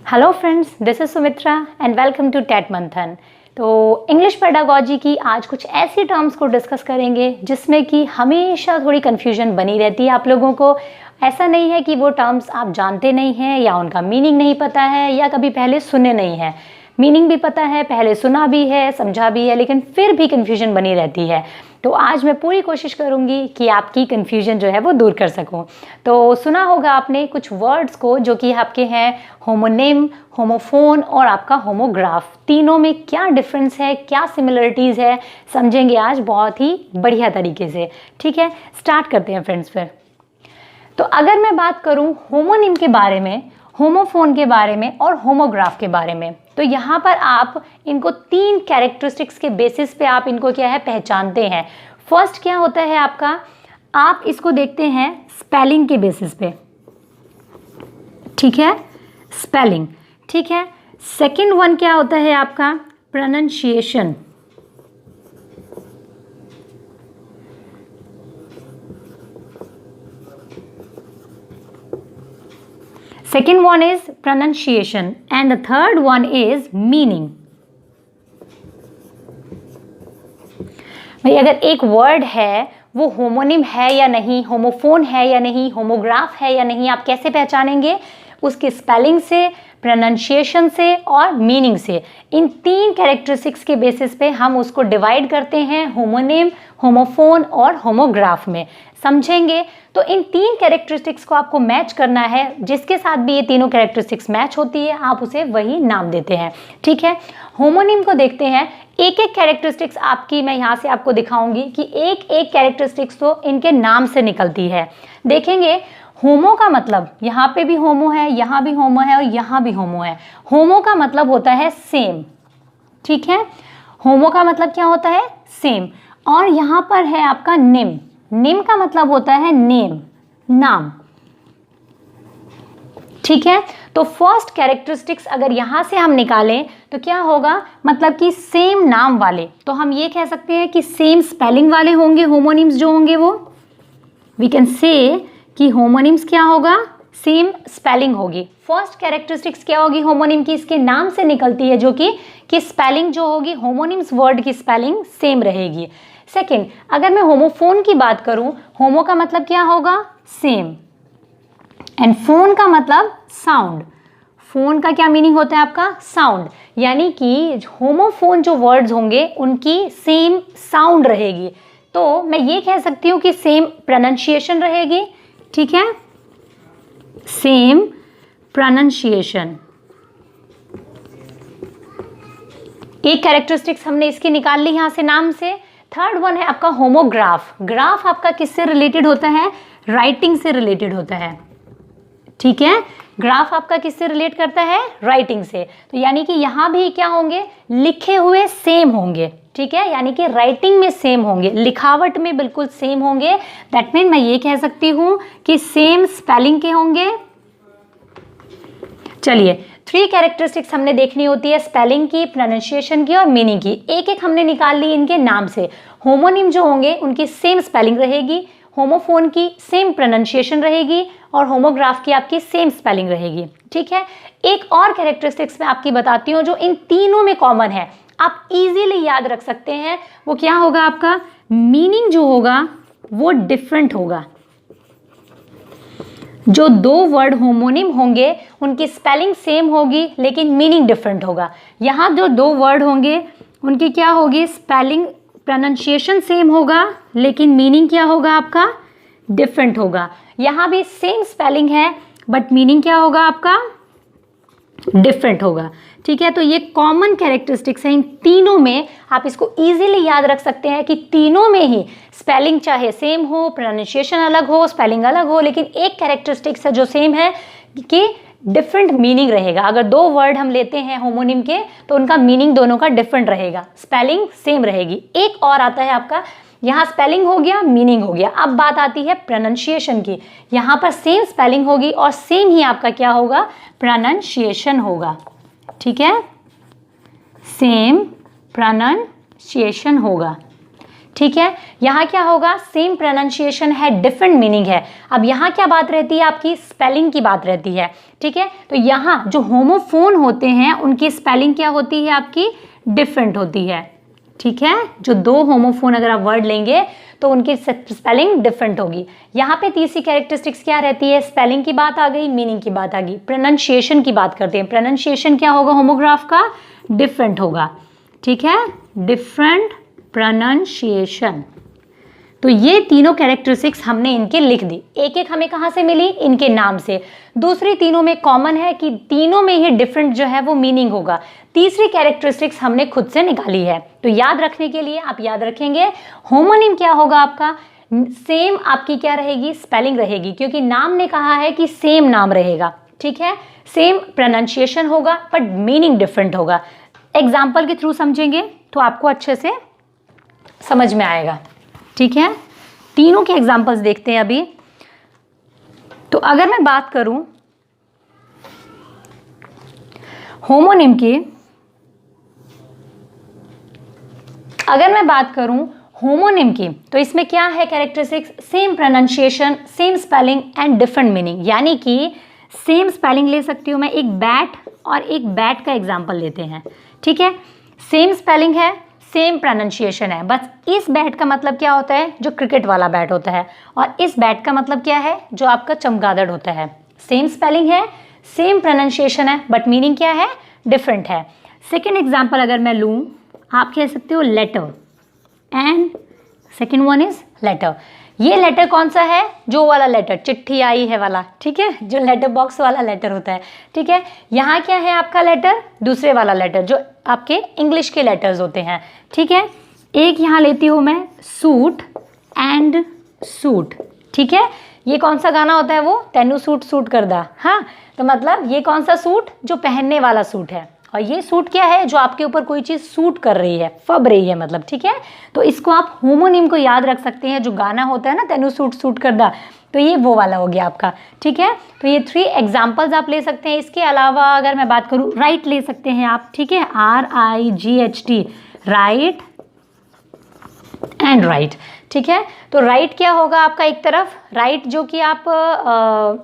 Hello friends, this is Sumitra and welcome to TET Manthan. तो English pedagogy की आज कुछ ऐसी टर्म्स को डिस्कस करेंगे जिसमें कि हमेशा थोड़ी कन्फ्यूजन बनी रहती है आप लोगों को। ऐसा नहीं है कि वो टर्म्स आप जानते नहीं हैं या उनका मीनिंग नहीं पता है या कभी पहले सुने नहीं हैं। मीनिंग भी पता है, पहले सुना भी है, समझा भी है, लेकिन फिर भी कन्फ्यूजन बनी रहती है। तो आज मैं पूरी कोशिश करूंगी कि आपकी कन्फ्यूजन जो है वो दूर कर सकूं। तो सुना होगा आपने कुछ वर्ड्स को जो कि आपके हैं होमोनिम, होमोफोन और आपका होमोग्राफ। तीनों में क्या डिफरेंस है, क्या सिमिलरिटीज़ है, समझेंगे आज बहुत ही बढ़िया तरीके से। ठीक है, स्टार्ट करते हैं फ्रेंड्स फिर। तो अगर मैं बात करूं होमोनिम के बारे में, होमोफोन के बारे में और होमोग्राफ के बारे में, तो यहाँ पर आप इनको तीन कैरेक्टरिस्टिक्स के बेसिस पे आप इनको क्या है पहचानते हैं। फर्स्ट क्या होता है आपका, आप इसको देखते हैं स्पेलिंग के बेसिस पे। ठीक है, स्पेलिंग। ठीक है, सेकंड वन क्या होता है आपका, pronunciation. Second one is pronunciation and the third one is meaning। भाई अगर एक वर्ड है वो होमोनिम है या नहीं, होमोफोन है या नहीं, होमोग्राफ है या नहीं, आप कैसे पहचानेंगे? उसके स्पेलिंग से, प्रोनाउंसिएशन से और मीनिंग से। इन तीन कैरेक्टरिस्टिक्स के बेसिस पे हम उसको डिवाइड करते हैं होमोनिम, होमोफोन और होमोग्राफ में। समझेंगे? तो इन तीन कैरेक्टरिस्टिक्स को आपको मैच करना है। जिसके साथ भी ये तीनों कैरेक्टरिस्टिक्स मैच होती है आप उसे वही नाम देते हैं। ठीक है, होमोनिम को देखते हैं। एक एक कैरेक्टरिस्टिक्स आपकी मैं यहाँ से आपको दिखाऊंगी कि एक एक कैरेक्टरिस्टिक्स तो इनके नाम से निकलती है। देखेंगे होमो का मतलब, यहाँ पे भी होमो है, यहाँ भी होमो है और यहाँ भी होमो है। होमो का मतलब होता है सेम। ठीक है, होमो का मतलब क्या होता है, सेम। और यहाँ पर है आपका निम। निम का मतलब होता है नेम, नाम। ठीक है, तो फर्स्ट कैरेक्टरिस्टिक्स अगर यहां से हम निकालें तो क्या होगा, मतलब कि सेम नाम वाले। तो हम ये कह सकते हैं कि सेम स्पेलिंग वाले होंगे होमोनिम्स जो होंगे वो। वी कैन से कि होमोनिम्स क्या होगा, सेम स्पेलिंग होगी। फर्स्ट कैरेक्टरिस्टिक्स क्या होगी होमोनिम की, इसके नाम से निकलती है, जो कि स्पेलिंग जो होगी होमोनिम्स वर्ड की स्पेलिंग सेम रहेगी। सेकंड, अगर मैं होमोफोन की बात करूं, होमो का मतलब क्या होगा, सेम, एंड फोन का मतलब साउंड। फोन का क्या मीनिंग होता है आपका, साउंड। यानी कि होमोफोन जो वर्ड्स होंगे उनकी सेम साउंड रहेगी। तो मैं ये कह सकती हूँ कि सेम प्रोनाउंसिएशन रहेगी। ठीक है, सेम प्रोनाउंसिएशन। एक कैरेक्टरिस्टिक्स हमने इसकी निकाल ली यहां से नाम से। थर्ड वन है आपका होमोग्राफ। ग्राफ आपका किससे रिलेटेड होता है, राइटिंग से रिलेटेड होता है। ठीक है, ग्राफ आपका किससे रिलेट करता है, राइटिंग से। तो यानी कि यहां भी क्या होंगे, लिखे हुए सेम होंगे। ठीक है, यानी कि राइटिंग में सेम होंगे, लिखावट में बिल्कुल सेम होंगे। दैट मीन मैं ये कह सकती हूं कि सेम स्पेलिंग के होंगे। चलिए, थ्री कैरेक्टरिस्टिक्स हमने देखनी होती है, स्पेलिंग की, प्रोनाउंसिएशन की और मीनिंग की। एक एक हमने निकाल ली इनके नाम से। होमोनिम जो होंगे उनकी सेम स्पेलिंग रहेगी, होमोफोन की सेम प्रोनाउंसिएशन रहेगी और होमोग्राफ की आपकी सेम स्पेलिंग रहेगी। ठीक है, एक और कैरेक्टरिस्टिक्स मैं आपकी बताती हूँ जो इन तीनों में कॉमन है, आप इजीली याद रख सकते हैं। वो क्या होगा, आपका मीनिंग जो होगा वो डिफरेंट होगा। जो दो वर्ड होमोनिम होंगे उनकी स्पेलिंग सेम होगी लेकिन मीनिंग डिफरेंट होगा। यहाँ जो दो वर्ड होंगे उनकी क्या होगी, स्पेलिंग, प्रोनाउंसिएशन सेम होगा लेकिन मीनिंग क्या होगा आपका, डिफरेंट होगा। यहाँ भी सेम स्पेलिंग है बट मीनिंग क्या होगा आपका, डिफरेंट होगा। ठीक है, तो ये कॉमन कैरेक्टरिस्टिक्स है इन तीनों में। आप इसको इजीली याद रख सकते हैं कि तीनों में ही स्पेलिंग चाहे सेम हो, प्रोनाउंसिएशन अलग हो, स्पेलिंग अलग हो, लेकिन एक कैरेक्टरिस्टिक्स है जो सेम है कि डिफरेंट मीनिंग रहेगा। अगर दो वर्ड हम लेते हैं होमोनिम के तो उनका मीनिंग दोनों का डिफरेंट रहेगा, स्पेलिंग सेम रहेगी। एक और आता है आपका, यहाँ स्पेलिंग हो गया, मीनिंग हो गया। अब बात आती है प्रोनाउंसिएशन की। यहाँ पर सेम स्पेलिंग होगी और सेम ही आपका क्या होगा, प्रोनाउंसिएशन होगा। ठीक है, सेम प्रोनाउंसिएशन होगा। ठीक है। यहाँ क्या होगा, सेम प्रोनाउंसिएशन है, डिफरेंट मीनिंग है। अब यहाँ क्या बात रहती है आपकी, स्पेलिंग की बात रहती है, ठीक है। तो यहाँ जो होमोफोन होते हैं उनकी स्पेलिंग क्या होती है आपकी, डिफरेंट होती है, ठीक है। जो दो होमोफोन अगर आप वर्ड लेंगे तो उनकी स्पेलिंग डिफरेंट होगी। यहाँ पे तीसरी कैरेक्टरिस्टिक्स क्या रहती है, स्पेलिंग की बात आ गई, मीनिंग की बात आ गई, प्रोनाउंसिएशन की बात करते हैं। प्रोनाउंसिएशन क्या होगा होमोग्राफ का, डिफरेंट होगा, ठीक है, डिफरेंट प्रोनाउंसिएशन। तो ये तीनों कैरेक्टरिस्टिक्स हमने इनके लिख दी। एक एक हमें कहाँ से मिली, इनके नाम से। दूसरी तीनों में कॉमन है कि तीनों में ही डिफरेंट जो है वो मीनिंग होगा। तीसरी कैरेक्टरिस्टिक्स हमने खुद से निकाली है। तो याद रखने के लिए आप याद रखेंगे, होमोनिम क्या होगा आपका, सेम आपकी क्या रहेगी, स्पेलिंग रहेगी, क्योंकि नाम ने कहा है कि सेम नाम रहेगा, ठीक है। सेम प्रोनाउंसिएशन होगा बट मीनिंग डिफरेंट होगा। एग्जाम्पल के थ्रू समझेंगे तो आपको अच्छे से समझ में आएगा, ठीक है। तीनों के एग्जाम्पल्स देखते हैं अभी। तो अगर मैं बात करूं होमोनिम की, तो इसमें क्या है characteristics, same pronunciation, same spelling and different meaning. यानी कि सेम स्पेलिंग ले सकती हूं मैं, एक बैट और एक बैट का एग्जाम्पल लेते हैं, ठीक है। सेम स्पेलिंग है, सेम प्रोनाउंसिएशन है, बस इस बैट का मतलब क्या होता है, जो क्रिकेट वाला बैट होता है, और इस बैट का मतलब क्या है, जो आपका चमगादड़ होता है। सेम स्पेलिंग है, सेम प्रोनाउंसिएशन है, बट मीनिंग क्या है, डिफरेंट है। सेकेंड एग्जाम्पल अगर मैं लूँ, आप कह सकते हो letter, and second one is letter. ये लेटर कौन सा है, जो वाला लेटर चिट्ठी आई है वाला, ठीक है, जो लेटर बॉक्स वाला लेटर होता है, ठीक है। यहाँ क्या है आपका लेटर, दूसरे वाला लेटर, जो आपके इंग्लिश के लेटर्स होते हैं, ठीक है। एक यहाँ लेती हूँ मैं सूट एंड सूट, ठीक है। ये कौन सा गाना होता है, वो तेनू सूट सूट करदा, हाँ। तो मतलब ये कौन सा सूट, जो पहनने वाला सूट है, और ये सूट क्या है, जो आपके ऊपर कोई चीज़ सूट कर रही है, फब रही है मतलब, ठीक है। तो इसको आप होमोनिम को याद रख सकते हैं, जो गाना होता है ना तेनू सूट सूट करदा, तो ये वो वाला हो गया आपका, ठीक है। तो ये 3 एग्जाम्पल्स आप ले सकते हैं। इसके अलावा अगर मैं बात करूँ, राइट ले सकते हैं आप, ठीक है, RIGHT, राइट एंड राइट, ठीक है। तो राइट क्या होगा आपका, एक तरफ राइट जो कि आप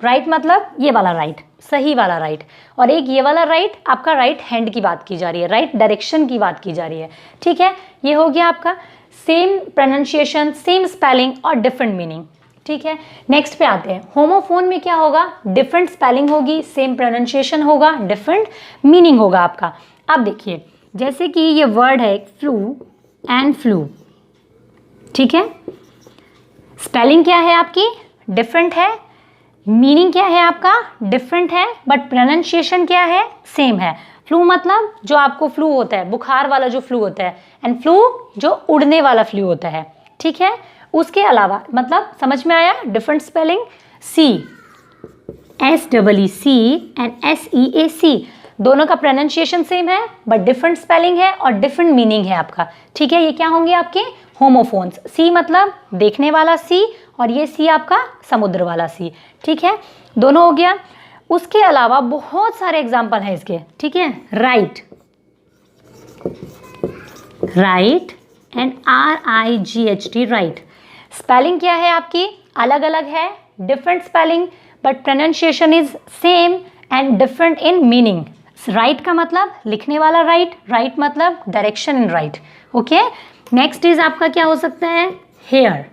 राइट मतलब ये वाला राइट, सही वाला राइट, और एक ये वाला राइट आपका राइट हैंड की बात की जा रही है, राइट डायरेक्शन की बात की जा रही है, ठीक है। ये हो गया आपका सेम प्रोनाउंसिएशन, सेम स्पेलिंग और डिफरेंट मीनिंग, ठीक है। नेक्स्ट पे आते हैं, होमोफोन में क्या होगा, डिफरेंट स्पेलिंग होगी, सेम प्रोनाउंसिएशन होगा, डिफरेंट मीनिंग होगा आपका। अब देखिए, जैसे कि ये वर्ड है फ्लू एंड फ्लू, ठीक है। स्पेलिंग क्या है आपकी, डिफरेंट है, मीनिंग क्या है आपका, डिफरेंट है, बट प्रोनाउंसिएशन क्या है, सेम है। फ्लू मतलब जो आपको फ्लू होता है, बुखार वाला जो फ्लू होता है, एंड फ्लू जो उड़ने वाला फ्लू होता है, ठीक है। उसके अलावा मतलब समझ में आया, different spelling, SEEC and SEAC, दोनों का प्रोनाउंसिएशन सेम है बट डिफरेंट स्पेलिंग है और डिफरेंट मीनिंग है आपका, ठीक है। ये क्या होंगे आपके होमोफोन्स। सी मतलब देखने वाला सी, और ये सी आपका समुद्र वाला सी, ठीक है, दोनों हो गया। उसके अलावा बहुत सारे एग्जाम्पल हैं इसके, ठीक है। Right, right and RIGHT, right. Spelling क्या है आपकी, अलग अलग है, different spelling, but pronunciation is same and different in meaning. Right का मतलब लिखने वाला राइट, राइट मतलब direction in right, okay. Next is आपका क्या हो सकता है, हेयर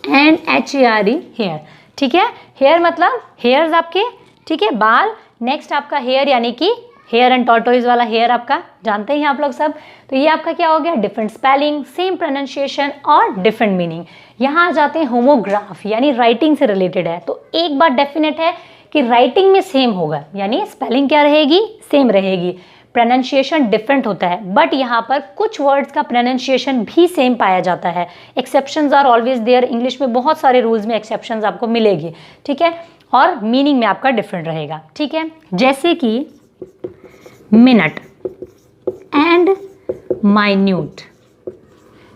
एंड HARE, हेयर, ठीक है। हेयर मतलब हेयर्स आपके, ठीक है, बाल। नेक्स्ट आपका हेयर यानी कि हेयर एंड टॉर्टोइज वाला हेयर आपका, जानते हैं आप लोग सब। तो ये आपका क्या हो गया, डिफरेंट स्पेलिंग, सेम प्रोनाउंसिएशन और डिफरेंट मीनिंग। यहाँ आ जाते हैं होमोग्राफ, यानी राइटिंग से रिलेटेड है। तो एक बात डेफिनेट है कि राइटिंग में सेम होगा, यानी स्पेलिंग क्या रहेगी, सेम रहेगी, प्रोनाउंसिएशन डिफरेंट होता है, बट यहाँ पर कुछ वर्ड्स का प्रोनाउंसिएशन भी सेम पाया जाता है। Exceptions are always there, English में बहुत सारे रूल्स में एक्सेप्शंस आपको मिलेगी, ठीक है, और मीनिंग में आपका डिफरेंट रहेगा, ठीक है। जैसे कि मिनट एंड माइन्यूट,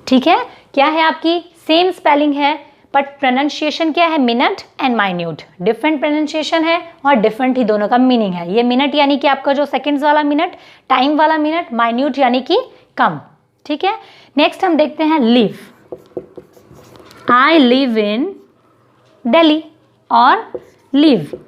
ठीक है, क्या है आपकी सेम स्पेलिंग है बट प्रोनाउंसिएशन क्या है, minute and minute, different pronunciation है और डिफरेंट ही दोनों का मीनिंग है। ये मिनट यानी कि आपका जो सेकंड्स वाला मिनट, टाइम वाला मिनट, माइन्यूट यानी कि कम, ठीक है। नेक्स्ट हम देखते हैं live. I live in Delhi और लिव।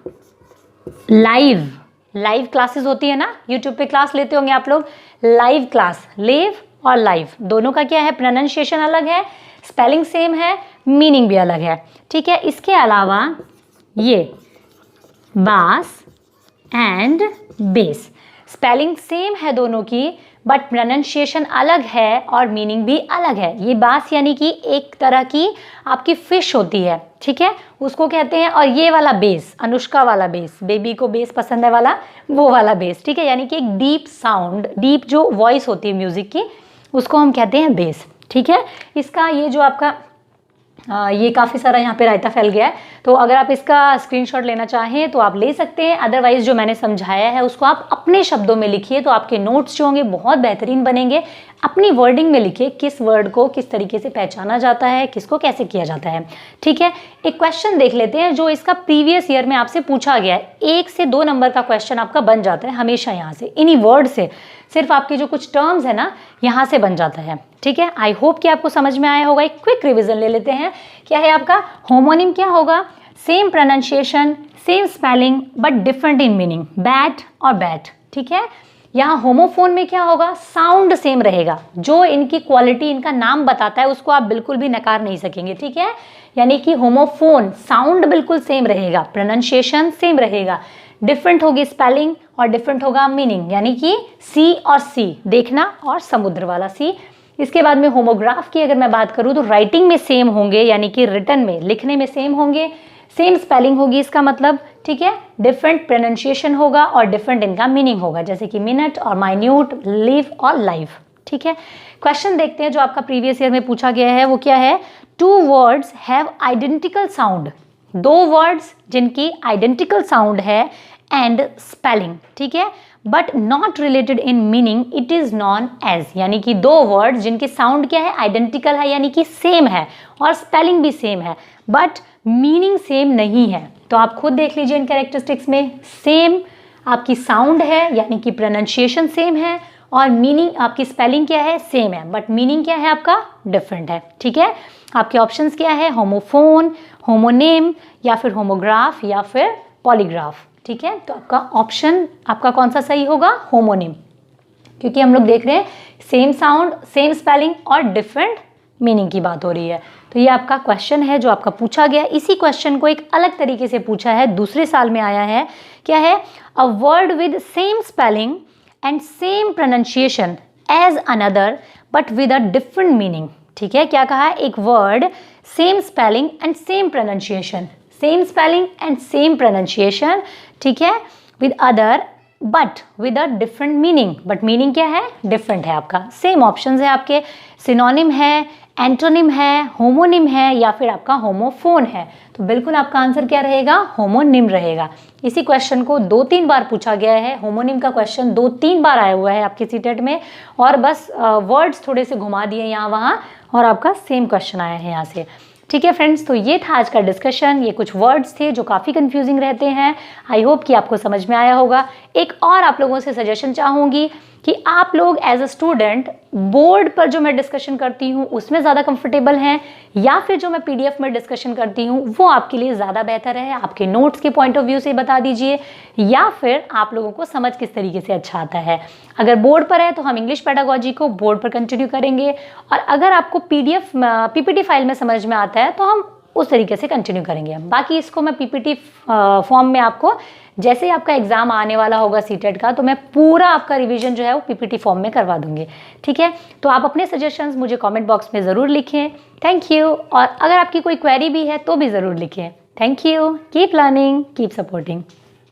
लाइव, लाइव क्लासेस होती है ना, यूट्यूब पे क्लास लेते होंगे आप लोग, लाइव क्लास, लिव और लाइव दोनों का क्या है, प्रोनाउंसिएशन अलग है, स्पेलिंग सेम है, मीनिंग भी अलग है, ठीक है। इसके अलावा ये बास एंड बेस, स्पेलिंग सेम है दोनों की बट प्रोनाउंसिएशन अलग है और मीनिंग भी अलग है। ये बास यानी कि एक तरह की आपकी फिश होती है, ठीक है, उसको कहते हैं। और ये वाला बेस, अनुष्का वाला बेस, बेबी को बेस पसंद है वाला, वो वाला बेस, ठीक है, यानी कि एक डीप साउंड, डीप जो वॉइस होती है म्यूजिक की, उसको हम कहते हैं बेस, ठीक है। इसका ये जो आपका ये काफ़ी सारा यहाँ पे रायता फैल गया है, तो अगर आप इसका स्क्रीनशॉट लेना चाहें तो आप ले सकते हैं, अदरवाइज जो मैंने समझाया है उसको आप अपने शब्दों में लिखिए, तो आपके नोट्स जो होंगे बहुत बेहतरीन बनेंगे। अपनी वर्डिंग में लिखिए किस वर्ड को किस तरीके से पहचाना जाता है, किसको कैसे किया जाता है, ठीक है। एक क्वेश्चन देख लेते हैं जो इसका प्रीवियस ईयर में आपसे पूछा गया है, 1 से 2 नंबर का क्वेश्चन आपका बन जाता है हमेशा यहाँ से, इन्हीं वर्ड से, सिर्फ आपके जो कुछ टर्म्स है ना यहाँ से बन जाता है, ठीक है। आई होप कि आपको समझ में आया होगा। एक क्विक रिवीजन ले लेते हैं। क्या है आपका होमोनिम, क्या होगा, same pronunciation, same spelling but different in meaning, bat और बैट, ठीक है। यहाँ होमोफोन में क्या होगा, साउंड सेम रहेगा, जो इनकी क्वालिटी, इनका नाम बताता है उसको आप बिल्कुल भी नकार नहीं सकेंगे, ठीक है। यानी कि होमोफोन, साउंड बिल्कुल सेम रहेगा, प्रोनाउंसिएशन सेम रहेगा, डिफरेंट होगी स्पेलिंग और डिफरेंट होगा मीनिंग, यानी कि सी और सी, देखना और समुद्र वाला सी। इसके बाद में होमोग्राफ की अगर मैं बात करूँ तो राइटिंग में सेम होंगे, यानी कि रिटन में, लिखने में सेम होंगे, सेम स्पेलिंग होगी इसका मतलब, ठीक है। डिफरेंट प्रोनाउंसिएशन होगा और डिफरेंट इनका मीनिंग होगा, जैसे कि मिनट और माइन्यूट, लिव और लाइव, ठीक है। क्वेश्चन देखते हैं जो आपका प्रीवियस ईयर में पूछा गया है, वो क्या है, 2 words have identical sound, 2 words जिनकी आइडेंटिकल साउंड है एंड स्पेलिंग, ठीक है, but not related in meaning, it is known as, यानी कि 2 वर्ड्स जिनके साउंड क्या है, आइडेंटिकल है, यानी कि सेम है और स्पेलिंग भी सेम है बट मीनिंग सेम नहीं है। तो आप खुद देख लीजिए इन कैरेक्टरिस्टिक्स में, सेम आपकी साउंड है यानी कि प्रोनाउंसिएशन सेम है और मीनिंग आपकी स्पेलिंग क्या है, सेम है बट मीनिंग क्या है आपका, डिफरेंट है, ठीक है। आपके ऑप्शंस क्या है, होमोफोन, होमोनेम या फिर होमोग्राफ या फिर पॉलीग्राफ, ठीक है। तो आपका ऑप्शन आपका कौन सा सही होगा, होमोनेम, क्योंकि हम लोग देख रहे हैं सेम साउंड, सेम स्पेलिंग और डिफरेंट मीनिंग की बात हो रही है। तो ये आपका क्वेश्चन है जो आपका पूछा गया। इसी क्वेश्चन को एक अलग तरीके से पूछा है, दूसरे साल में आया है, क्या है, a word with same spelling and same pronunciation as another but with a different meaning, ठीक है। क्या कहा है, एक word same spelling and same pronunciation, same spelling and same pronunciation, ठीक है, with other but with a different meaning, but meaning क्या है, डिफरेंट है आपका। सेम ऑप्शंस है आपके, सिनोनिम है, एंटोनिम है, होमोनिम है या फिर आपका होमोफोन है। तो बिल्कुल आपका आंसर क्या रहेगा, होमोनिम रहेगा। इसी क्वेश्चन को 2-3 बार पूछा गया है, होमोनिम का क्वेश्चन 2-3 बार आया हुआ है आपके सीटेट में, और बस वर्ड्स थोड़े से घुमा दिए यहाँ वहाँ और आपका सेम क्वेश्चन आया है यहाँ से, ठीक है फ्रेंड्स। तो ये था आज का डिस्कशन, ये कुछ वर्ड्स थे जो काफ़ी कंफ्यूजिंग रहते हैं। आई होप कि आपको समझ में आया होगा। एक और आप लोगों से सजेशन चाहूँगी कि आप लोग एज अ स्टूडेंट बोर्ड पर जो मैं डिस्कशन करती हूँ उसमें ज़्यादा कंफर्टेबल हैं या फिर जो मैं पीडीएफ में डिस्कशन करती हूँ वो आपके लिए ज़्यादा बेहतर है, आपके नोट्स के पॉइंट ऑफ व्यू से बता दीजिए, या फिर आप लोगों को समझ किस तरीके से अच्छा आता है। अगर बोर्ड पर है तो हम इंग्लिश पेडागोजी को बोर्ड पर कंटिन्यू करेंगे, और अगर आपको पीडीएफ पीपीटी फाइल में समझ में आता है तो हम उस तरीके से कंटिन्यू करेंगे। बाकी इसको मैं पीपीटी फॉर्म में आपको, जैसे ही आपका एग्जाम आने वाला होगा सीटेट का, तो मैं पूरा आपका रिवीजन जो है वो पीपीटी फॉर्म में करवा दूंगी, ठीक है। तो आप अपने सजेशंस मुझे कमेंट बॉक्स में ज़रूर लिखें। Thank you. और अगर आपकी कोई क्वेरी भी है तो भी ज़रूर लिखें। Thank you. Keep learning, keep supporting.